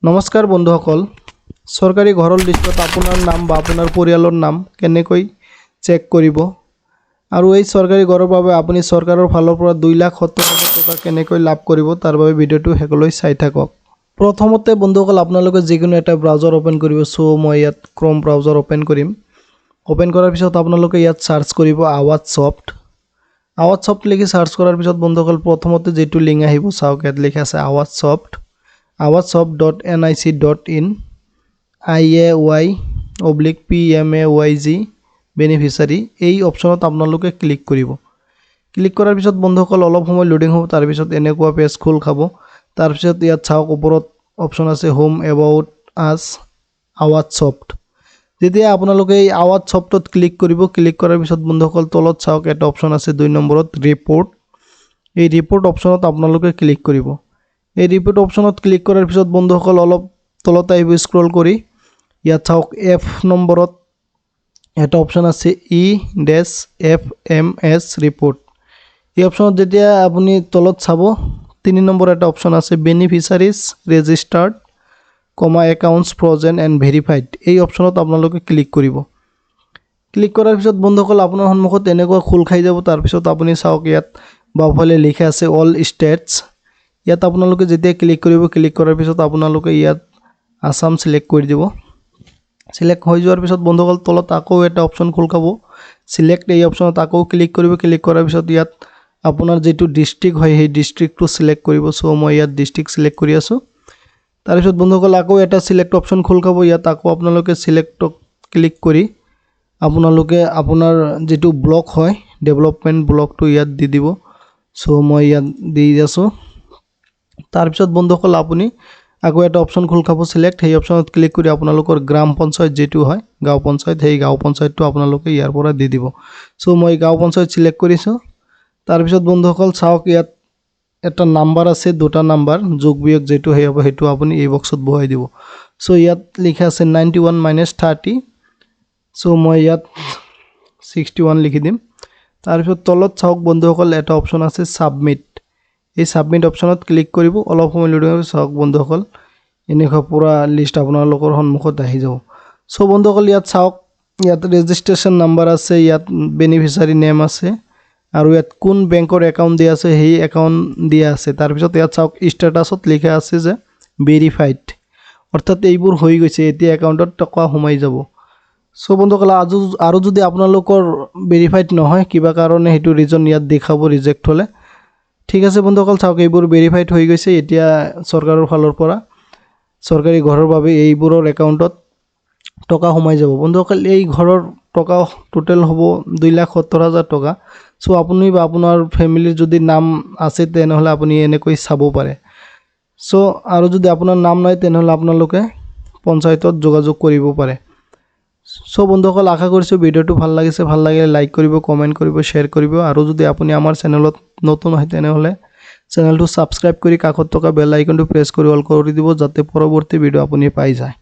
নমস্কাৰ বন্ধুসকল সৰকাৰি ঘৰৰ লিষ্টত আপোনাৰ নাম বা আপোনাৰ পৰিয়ালৰ নাম কেনেকৈ চেক কৰিব আৰু এই সৰকাৰি ঘৰৰ বাবে আপুনি সৰকাৰৰ ফালৰ পৰা 2,70,000 টকা কেনেকৈ লাভ কৰিব তাৰ বাবে ভিডিওটো হেকলৈ চাই থাকক। প্ৰথমতে বন্ধুসকল আপোনালোকে যিকোনো এটা ব্ৰাউজাৰ ওপেন কৰিব। সো মই ইয়াত ক্ৰোম ব্ৰাউজাৰ ওপেন কৰিম। ওপেন কৰাৰ পিছত আপোনালোকে ইয়াত সাৰ্চ কৰিব আৱাজ সফট লিখি সাৰ্চ কৰাৰ পিছত বন্ধুসকল প্ৰথমতে যেটো লিংক আহিব চাওক ইয়াত লিখা আছে awazsoft.nic.in IAY/PMAYG বেনিফিচিয়াৰী এই অপচনত আপোনালোকে ক্লিক কৰিব। ক্লিক কৰাৰ পিছত বন্ধুসকল অলপ সময় লোডিং হ'ব, তাৰ পিছত এনেকুৱা পেজ খোল খাব। তাৰ পিছত ইয়াত চাওক ওপৰত অপচন আছে হোম এবাউট আস awazsoft। যেতিয়া আপোনালোকে এই awazsoft-ত ক্লিক কৰিব, ক্লিক কৰাৰ পিছত বন্ধুসকল তলত চাওক এটা অপচন আছে 2 নম্বৰত ৰিপোৰ্ট। এই ৰিপোৰ্ট অপচনত আপোনালোকে ক্লিক কৰিব। এই ৰিপোৰ্ট অপচনত ক্লিক কৰাৰ পিছত বন্ধুসকল অলপ তলত আহিব স্ক্ৰল কৰি ইয়াত চাওক এফ নম্বৰত এটা অপচন আছে E-FMS ৰিপোৰ্ট। এই অপচনত যেতিয়া আপুনি তলত চাব 3 নম্বৰ এটা অপচন আছে beneficiaries registered, accounts frozen and verified. এই অপচনত আপোনালোকে ক্লিক কৰিব। ক্লিক কৰাৰ পিছত বন্ধুসকল আপোনাৰ সন্মুখত এনেকুৱা খোল খাই যাব। তাৰ পিছত আপুনি চাওক ইয়াত বাওঁফালে লিখা আছে অল ষ্টেটছ। ইয়াত আপোনালোকে যেতিয়া ক্লিক কৰিব, ক্লিক কৰাৰ পিছত আপোনালোকে ইয়াত আসাম সিলেক্ট কৰি দিব। সিলেক্ট হৈ যোৱাৰ পিছত বন্ধুসকল তলত আকৌ এটা অপচন খোল খাব সিলেক্ট। এই অপচনত আকৌ ক্লিক কৰিব। ক্লিক কৰাৰ পিছত ইয়াত আপোনাৰ যেটো ডিস্ট্ৰিক্ট হয় সেই ডিস্ট্ৰিক্টটো সিলেক্ট কৰিব। সো মই ইয়াত ডিস্ট্ৰিক্ট সিলেক্ট কৰি আছো। তাৰ পিছত বন্ধুসকল আকৌ এটা সিলেক্ট অপচন খোল খাব। ইয়াত আকৌ আপোনালোকে সিলেক্টক ক্লিক কৰি আপোনালোকে আপোনাৰ যেটো ব্লক হয় ডেভেলপমেন্ট ব্লকটো ইয়াত দি দিব। সো মই ইয়াত দি আছো। তাৰ পিছত বন্ধুসকল আপুনি আকৌ এটা অপচন খোল খাব সিলেক্ট। সেই অপচনত ক্লিক কৰি আপোনালোকৰ গ্ৰাম পঞ্চায়ত যেটো হয় গাঁও পঞ্চায়ত সেই গাঁও পঞ্চায়তটো আপোনালোকে ইয়াৰ পৰা দি দিব। সো মই গাঁও পঞ্চায়ত সিলেক্ট কৰিছো। তাৰ পিছত বন্ধুসকল চাওক ইয়াত এটা নাম্বাৰ আছে, দুটা নাম্বাৰ যোগ বিয়োগ যেটো হয় হ'ব হেতু আপুনি এই বক্সত বহাই দিব। সো ইয়াত লিখা আছে 91 - 30। সো মই ইয়াত 61 লিখি দিম। তাৰ পিছত তলত চাওক বন্ধুসকল এটা অপচন আছে সাবমিট। এই সাবমিট অপচনত ক্লিক কৰিব। অলপ সময় লোডিং হ'ব। চাওক বন্ধুসকল এনেকুৱা পুৰা লিষ্ট আপোনালোকৰ সন্মুখত আহি যাব। সো বন্ধুসকল ইয়াত চাওক ইয়াত ৰেজিষ্ট্ৰেচন নাম্বাৰ আছে, ইয়াত বেনিফিচিয়াৰী নেম আছে আৰু ইয়াত কোন বেংকৰ একাউণ্ট দিয়া আছে সেই একাউণ্ট দিয়া আছে। তাৰ পিছত ইয়াত চাওক ষ্টেটাছত লিখা আছে যে ভেৰিফাইড, অৰ্থাৎ এইবোৰ হৈ গৈছে, এতিয়া একাউণ্টত টকা সোমাই যাব। সো বন্ধুসকল আৰু যদি আপোনালোকৰ ভেৰিফাইড নহয় কিবা কাৰণে হেতু ৰিজন ইয়াত দেখাব ৰিজেক্ট হলে। ঠিক আছে বন্ধুসকল চাওক এইবোৰ ভেৰিফাইড হৈ গৈছে। এতিয়া সৰকাৰৰ ফালৰ পৰা সৰকাৰি ঘৰৰ বাবে এইবোৰৰ একাউণ্টত টকা সোমাই যাব। বন্ধুসকল এই ঘৰৰ টকা টোটেল হ'ব 2,70,000 টকা। সো আপুনি বা আপোনাৰ ফ্যামিলিৰ যদি নাম আছে তেনেহলে আপুনি এনেকৈ চাব পাৰে। সো আৰু যদি আপোনাৰ নাম নাই তেনেহলে আপোনালোকে পঞ্চায়তত যোগাযোগ কৰিব পাৰে। সো বন্ধুসকল আশা কৰিছো ভিডিওটো ভাল লাগিছে। ভাল লাগিলে লাইক কৰিব, কমেন্ট কৰিব, শেয়াৰ কৰিব আৰু যদি আপুনি আমাৰ চেনেলত নতুন হয় তেনেহলে চেনেলটো সাবস্ক্ৰাইব কৰি কাষত থকা বেল আইকনটো প্ৰেছ কৰি অল কৰি দিব যাতে পৰৱৰ্তী ভিডিও আপুনি পাই যায়।